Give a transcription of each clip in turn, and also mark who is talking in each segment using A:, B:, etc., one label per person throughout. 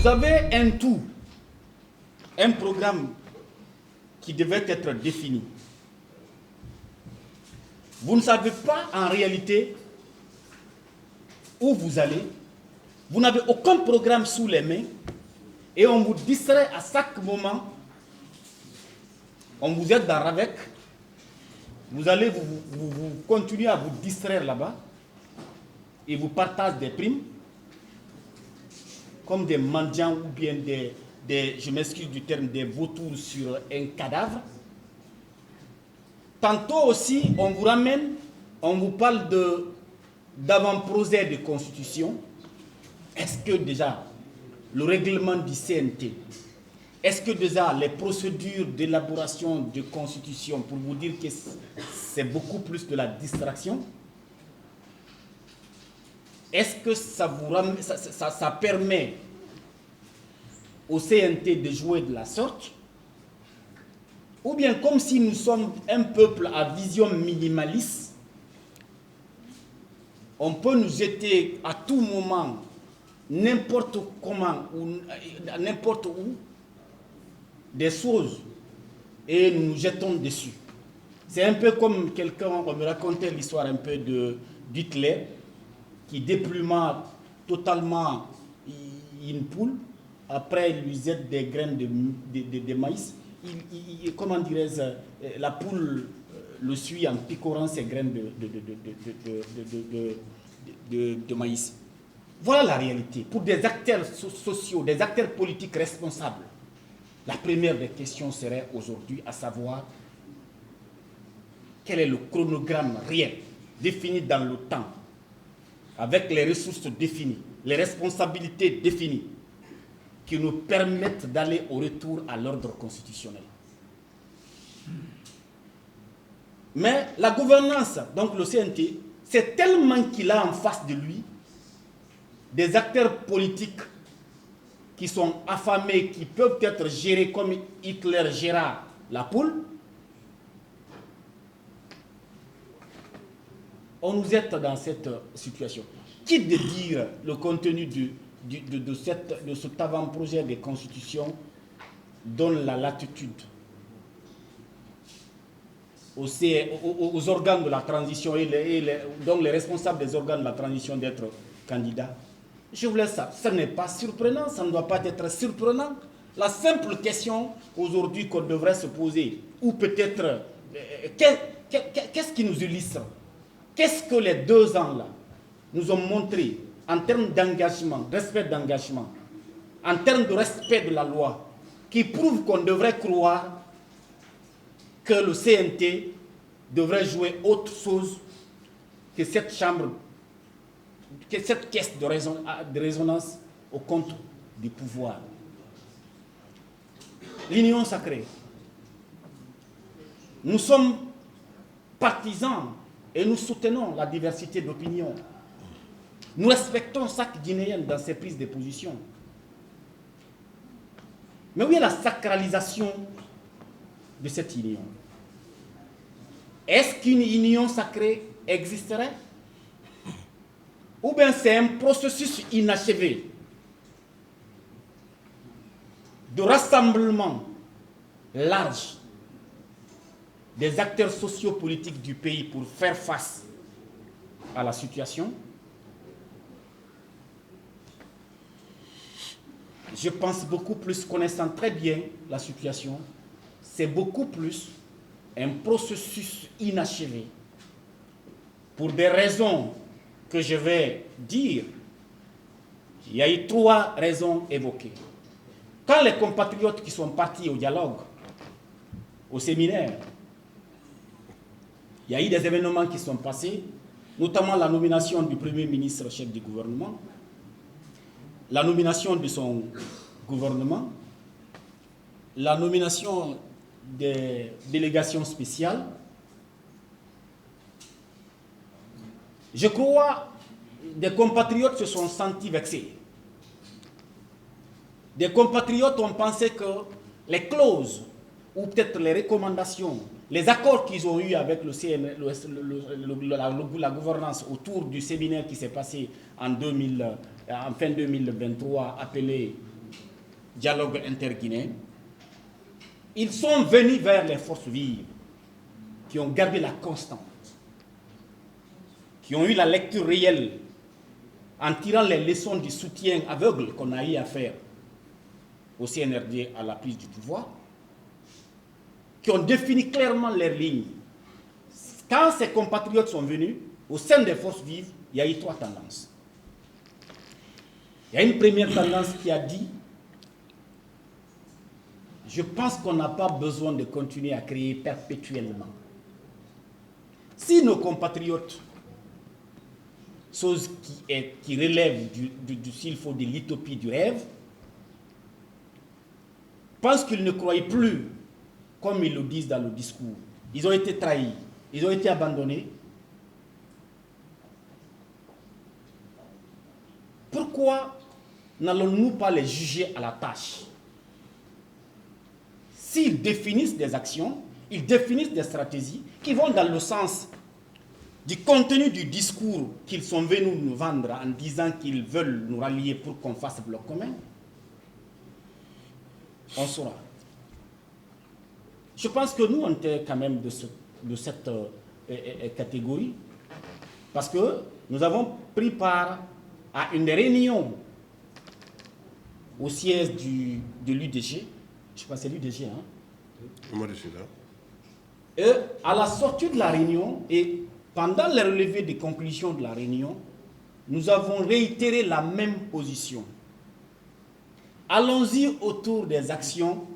A: Vous avez un tout, un programme qui devait être défini. Vous ne savez pas en réalité où vous allez. Vous n'avez aucun programme sous les mains et on vous distrait à chaque moment. On vous aide dans RAVEC. Vous allez vous continuer à vous distraire là-bas et vous partagez des primes comme des mendiants ou bien je m'excuse du terme, des vautours sur un cadavre. Tantôt aussi, on vous ramène, on vous parle d'avant-projet de constitution. Est-ce que déjà, le règlement du CNT, est-ce que déjà les procédures d'élaboration de constitution, pour vous dire que c'est beaucoup plus de la distraction, est-ce que ça permet au CNT de jouer de la sorte? Ou bien comme si nous sommes un peuple à vision minimaliste, on peut nous jeter à tout moment, n'importe comment, ou n'importe où, des choses, et nous nous jetons dessus. C'est un peu comme quelqu'un, on me racontait l'histoire un peu d'Hitler, qui dépluma totalement une poule, après il lui jette des graines de maïs, comment dirais-je, la poule le suit en picorant ses graines de maïs. Voilà la réalité. Pour des acteurs sociaux, des acteurs politiques responsables, la première des questions serait aujourd'hui à savoir quel est le chronogramme réel, défini dans le temps, avec les ressources définies, les responsabilités définies, qui nous permettent d'aller au retour à l'ordre constitutionnel. Mais la gouvernance, donc le CNT, c'est tellement qu'il a en face de lui des acteurs politiques qui sont affamés, qui peuvent être gérés comme Hitler géra la poule. On nous aide dans cette situation. Quitte de dire le contenu de cet avant-projet de constitution donne la latitude aux organes de la transition donc les responsables des organes de la transition d'être candidats. Je vous laisse ça. Ce n'est pas surprenant, ça ne doit pas être surprenant. La simple question aujourd'hui qu'on devrait se poser, ou peut-être, qu'est-ce qui nous illustre? Qu'est-ce que les 2 ans là nous ont montré en termes d'engagement, respect d'engagement, en termes de respect de la loi, qui prouve qu'on devrait croire que le CNT devrait jouer autre chose que cette chambre, que cette caisse de résonance au compte du pouvoir. L'union sacrée. Nous sommes partisans et nous soutenons la diversité d'opinions. Nous respectons chaque Guinéen dans ses prises de position. Mais où est la sacralisation de cette union? Est-ce qu'une union sacrée existerait? Ou bien c'est un processus inachevé de rassemblement large des acteurs sociopolitiques du pays pour faire face à la situation? Je pense beaucoup plus, connaissant très bien la situation, c'est beaucoup plus un processus inachevé pour des raisons que je vais dire. Il y a eu 3 raisons évoquées. Quand les compatriotes qui sont partis au dialogue, au séminaire, il y a eu des événements qui sont passés, notamment la nomination du Premier ministre chef du gouvernement, la nomination de son gouvernement, la nomination des délégations spéciales. Je crois que des compatriotes se sont sentis vexés. Des compatriotes ont pensé que les clauses ou peut-être les recommandations, les accords qu'ils ont eus avec le la gouvernance autour du séminaire qui s'est passé en fin 2023, appelé dialogue interguinéen, ils sont venus vers les forces vives qui ont gardé la constante, qui ont eu la lecture réelle en tirant les leçons du soutien aveugle qu'on a eu à faire au CNRD à la prise du pouvoir, qui ont défini clairement leurs lignes. Quand ces compatriotes sont venus, au sein des forces vives, il y a eu 3 tendances. Il y a une première tendance qui a dit: je pense qu'on n'a pas besoin de continuer à créer perpétuellement. Si nos compatriotes, chose qui relève s'il faut, de l'utopie du rêve, pensent qu'ils ne croient plus, comme ils le disent dans le discours, ils ont été trahis, ils ont été abandonnés, pourquoi n'allons-nous pas les juger à la tâche? S'ils définissent des actions, ils définissent des stratégies qui vont dans le sens du contenu du discours qu'ils sont venus nous vendre en disant qu'ils veulent nous rallier pour qu'on fasse bloc commun, on saura. Je pense que nous, on était quand même de cette catégorie, parce que nous avons pris part à une réunion au siège de l'UDG. Je sais pas, c'est l'UDG, hein?
B: Moi, je suis là.
A: Et à la sortie de la réunion, et pendant le relevé des conclusions de la réunion, nous avons réitéré la même position. Allons-y autour des actions,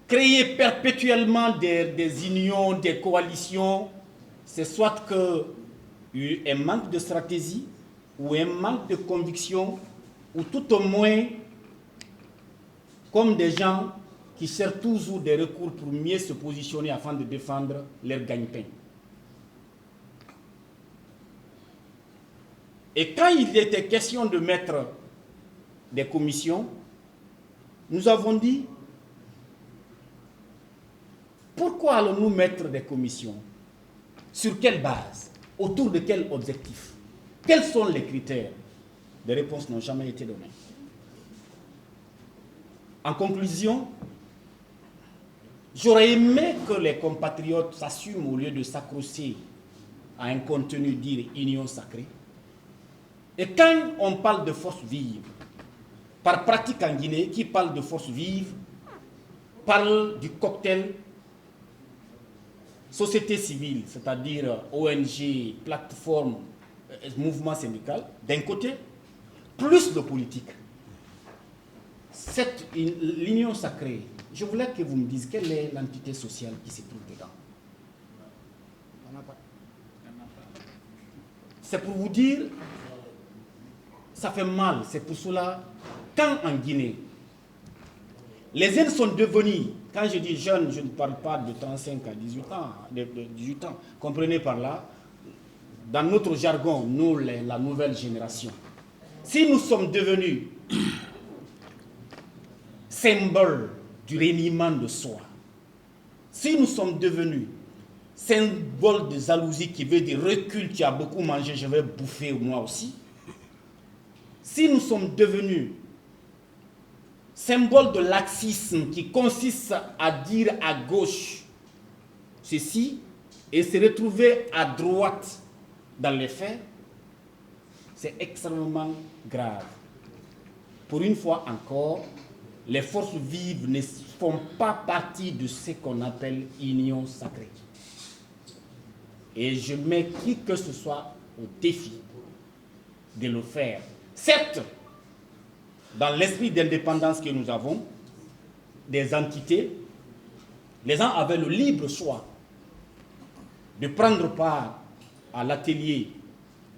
A: créer perpétuellement des unions, des coalitions. C'est soit un manque de stratégie, ou un manque de conviction, ou tout au moins comme des gens qui cherchent toujours des recours pour mieux se positionner afin de défendre leur gagne-pain. Et quand il était question de mettre des commissions, nous avons dit: pourquoi allons-nous mettre des commissions? Sur quelle base? Autour de quel objectif? Quels sont les critères? Des réponses n'ont jamais été données. En conclusion, j'aurais aimé que les compatriotes s'assument au lieu de s'accrocher à un contenu dire union sacrée. Et quand on parle de force vive, par pratique en Guinée, qui parle de force vive, parle du cocktail société civile, c'est-à-dire ONG, plateforme, mouvement syndical, d'un côté, plus de politique. L'union sacrée, je voulais que vous me disiez quelle est l'entité sociale qui se trouve dedans. C'est pour vous dire, ça fait mal. C'est pour cela, quand en Guinée, les jeunes sont devenus, quand je dis jeunes, je ne parle pas de 35 à 18 ans, de 18 ans. Comprenez par là, dans notre jargon, nous, la nouvelle génération, si nous sommes devenus symbole du reniement de soi, si nous sommes devenus symbole de jalousie qui veut dire recul, tu as beaucoup mangé, je vais bouffer moi aussi, si nous sommes devenus symbole de laxisme qui consiste à dire à gauche ceci et se retrouver à droite dans les faits, c'est extrêmement grave. Pour une fois encore, les forces vives ne font pas partie de ce qu'on appelle union sacrée. Et je mets qui que ce soit au défi de le faire. Certes, dans l'esprit d'indépendance que nous avons, des entités, les gens avaient le libre choix de prendre part à l'atelier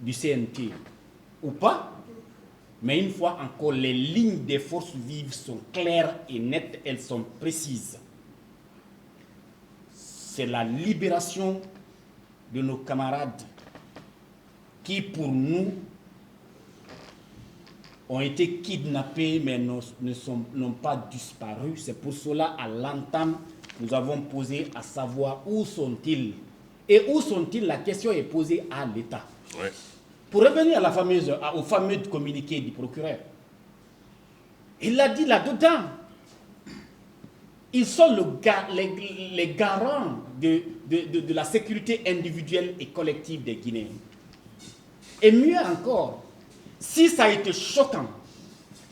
A: du CNT ou pas, mais une fois encore, les lignes des forces vives sont claires et nettes, elles sont précises. C'est la libération de nos camarades qui, pour nous, ont été kidnappés mais n'ont pas disparu. C'est pour cela, à l'entame, nous avons posé à savoir où sont-ils. Et où sont-ils? La question est posée à l'État.
B: Ouais.
A: Pour revenir à au fameux communiqué du procureur, Il l'a dit là-dedans. Ils sont les garants de la sécurité individuelle et collective des Guinéens. Et mieux encore, si ça a été choquant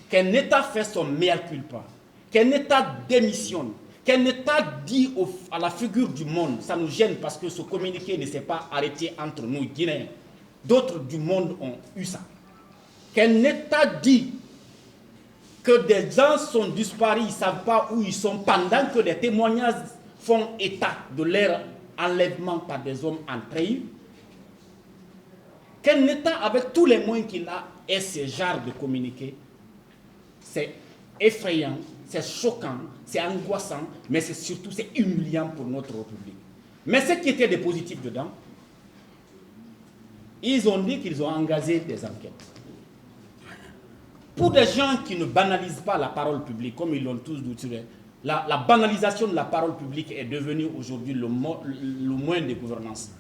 A: qu'un État fait son mea culpa, qu'un État démissionne, qu'un État dit à la figure du monde, ça nous gêne parce que ce communiqué ne s'est pas arrêté entre nous Guinéens. D'autres du monde ont eu ça. Qu'un État dit que des gens sont disparus, ils ne savent pas où ils sont, pendant que les témoignages font état de leur enlèvement par des hommes entrés. Qu'un État, avec tous les moyens qu'il a, ait ce genre de communiqué, c'est effrayant, c'est choquant, c'est angoissant, mais c'est surtout c'est humiliant pour notre République. Mais ce qui était des positifs dedans, ils ont dit qu'ils ont engagé des enquêtes. Pour des gens qui ne banalisent pas la parole publique, comme ils l'ont tous dit, la banalisation de la parole publique est devenue aujourd'hui le moyen de gouvernance.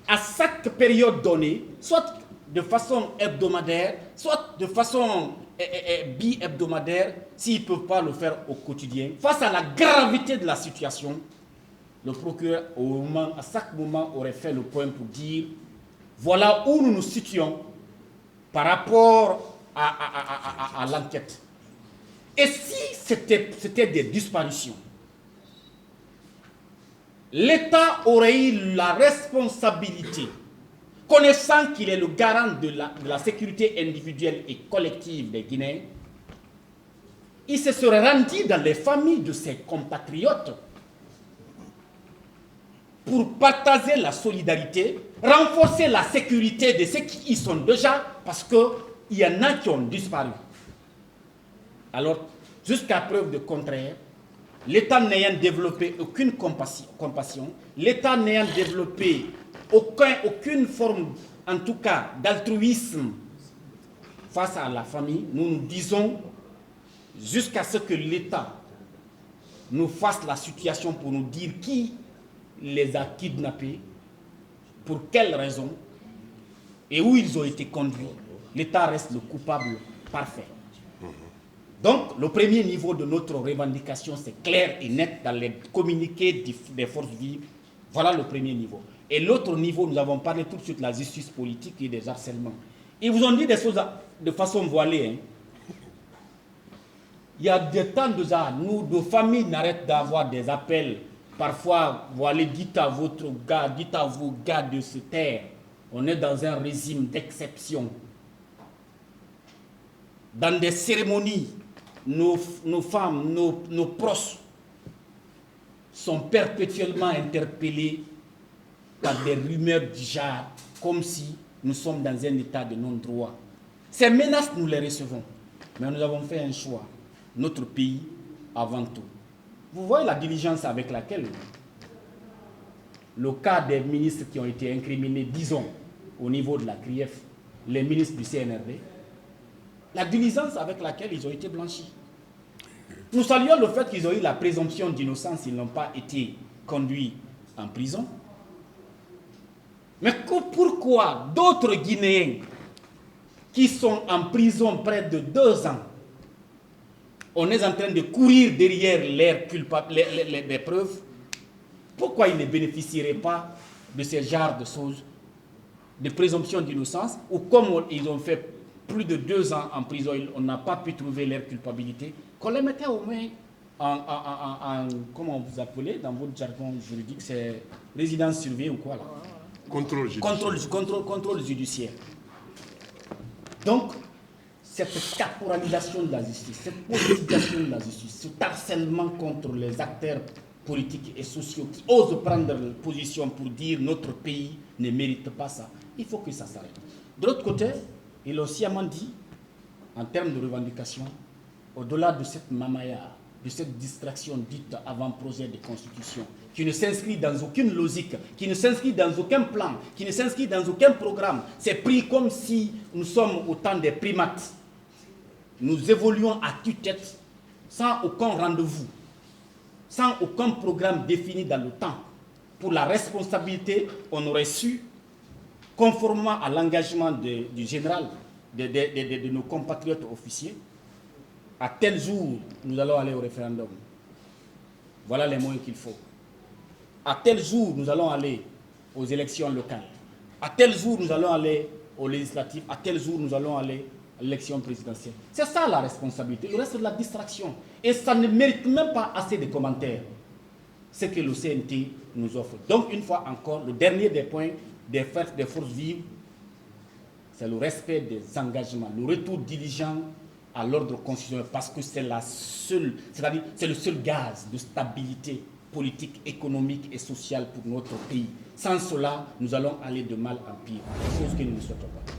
A: À chaque période donnée, soit de façon hebdomadaire, soit de façon bi-hebdomadaire, s'ils ne peuvent pas le faire au quotidien, face à la gravité de la situation, le procureur, à chaque moment, aurait fait le point pour dire voilà où nous nous situons par rapport à l'enquête. Et si c'était des disparitions, l'État aurait eu la responsabilité, connaissant qu'il est le garant de la sécurité individuelle et collective des Guinéens, il se serait rendu dans les familles de ses compatriotes pour partager la solidarité, renforcer la sécurité de ceux qui y sont déjà, parce qu'il y en a qui ont disparu. Alors, jusqu'à preuve de contraire, l'État n'ayant développé aucune compassion, l'État n'ayant développé aucune forme, en tout cas, d'altruisme face à la famille, nous nous disons, jusqu'à ce que l'État nous fasse la situation pour nous dire qui les a kidnappés, pour quelles raisons, et où ils ont été conduits, l'État reste le coupable parfait. Donc, le premier niveau de notre revendication, c'est clair et net dans les communiqués des forces vives. Voilà le premier niveau. Et l'autre niveau, nous avons parlé tout de suite de la justice politique et des harcèlements. Ils vous ont dit des choses de façon voilée. Hein. Il y a des temps déjà, nous, nos familles n'arrêtent d'avoir des appels. Parfois, voilés, dites à vos gars de se taire. On est dans un régime d'exception. Dans des cérémonies, nos femmes, nos proches sont perpétuellement interpellés par des rumeurs du genre, comme si nous sommes dans un état de non-droit. Ces menaces, nous les recevons. Mais nous avons fait un choix. Notre pays avant tout. Vous voyez la diligence avec laquelle le cas des ministres qui ont été incriminés, disons, au niveau de la CRIEF, les ministres du CNRD, la diligence avec laquelle ils ont été blanchis. Nous saluons le fait qu'ils ont eu la présomption d'innocence, ils n'ont pas été conduits en prison. Mais pourquoi d'autres Guinéens qui sont en prison près de 2 ans, on est en train de courir derrière les preuves, pourquoi ils ne bénéficieraient pas de ce genre de choses, de présomption d'innocence, ou comme ils ont fait plus de 2 ans en prison, on n'a pas pu trouver leur culpabilité, qu'on les mettait au moins comment vous appelez dans votre jargon juridique, c'est résidence surveillée ou quoi là?
B: Contrôle judiciaire.
A: Contrôle judiciaire. Donc, cette caporalisation de la justice, cette politisation de la justice, ce harcèlement contre les acteurs politiques et sociaux qui osent prendre position pour dire notre pays ne mérite pas ça, il faut que ça s'arrête. De l'autre côté, il a aussi dit, en termes de revendication, au-delà de cette mamaya, de cette distraction dite avant-projet de constitution, qui ne s'inscrit dans aucune logique, qui ne s'inscrit dans aucun plan, qui ne s'inscrit dans aucun programme, c'est pris comme si nous sommes au temps des primates. Nous évoluons à tue-tête, sans aucun rendez-vous, sans aucun programme défini dans le temps. Pour la responsabilité, on aurait su, conformément à l'engagement du général, de nos compatriotes officiers, à tel jour, nous allons aller au référendum. Voilà les moyens qu'il faut. À tel jour, nous allons aller aux élections locales. À tel jour, nous allons aller aux législatives. À tel jour, nous allons aller à l'élection présidentielle. C'est ça la responsabilité. Le reste, c'est de la distraction. Et ça ne mérite même pas assez de commentaires. Ce que le CNT nous offre. Donc, une fois encore, le dernier des points des forces vives, c'est le respect des engagements, le retour diligent à l'ordre constitutionnel, parce que c'est la seule, c'est-à-dire c'est le seul gaz de stabilité politique, économique et sociale pour notre pays. Sans cela, nous allons aller de mal en pire, chose que nous ne souhaitons pas.